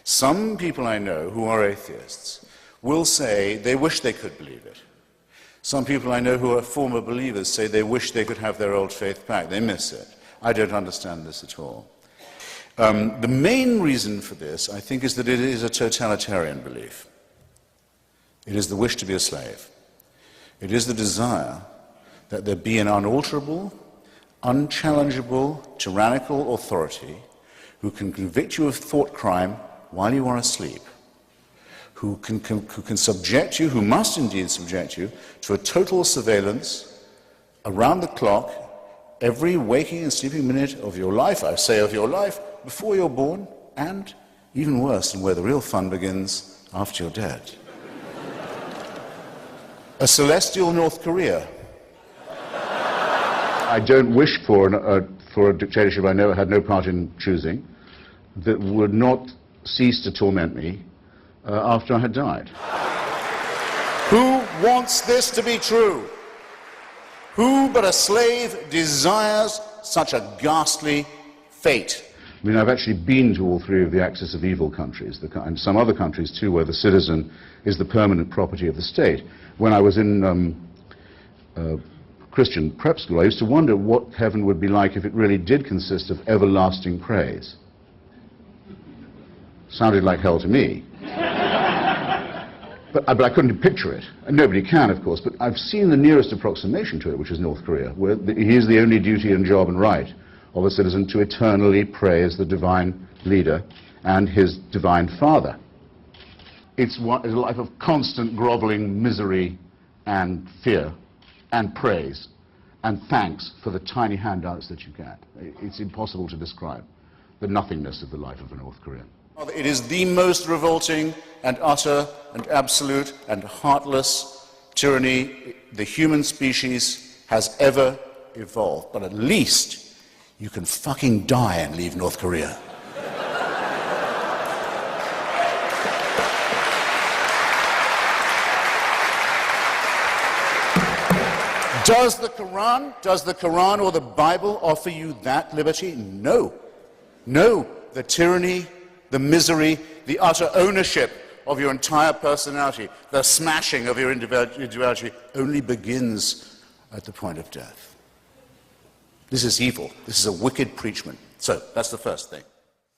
Some people I know who are atheists will say they wish they could believe it. Some people I know who are former believers say they wish they could have their old faith back. They miss it. I don't understand this at all. The main reason for this, I think, is that it is a totalitarian belief. It is the wish to be a slave. It is the desire that there be an unalterable, unchallengeable, tyrannical authority who can convict you of thought crime while you are asleep, who can subject you, who must indeed subject you, to a total surveillance around the clock, every waking and sleeping minute of your life, I say of your life, before you're born, and, even worse, and where the real fun begins, after you're dead. A celestial North Korea. I don't wish for a dictatorship I had no part in choosing that would not cease to torment me after I had died. Who wants this to be true? Who but a slave desires such a ghastly fate? I mean, I've actually been to all three of the axis of evil countries, and some other countries too, where the citizen is the permanent property of the state. When I was in Christian prep school, I used to wonder what heaven would be like if it really did consist of everlasting praise. Sounded like hell to me. But I couldn't picture it. And nobody can, of course, but I've seen the nearest approximation to it, which is North Korea, where it is the only duty and job and right of a citizen to eternally praise the divine leader and his divine father. It's a life of constant groveling misery and fear and praise and thanks for the tiny handouts that you get. It's impossible to describe the nothingness of the life of a North Korean. It is the most revolting and utter and absolute and heartless tyranny the human species has ever evolved. But at least you can fucking die and leave North Korea. Does the Quran or the Bible offer you that liberty? No. No. The tyranny, the misery, the utter ownership of your entire personality, the smashing of your individuality only begins at the point of death. This is evil. This is a wicked preachment. So, that's the first thing.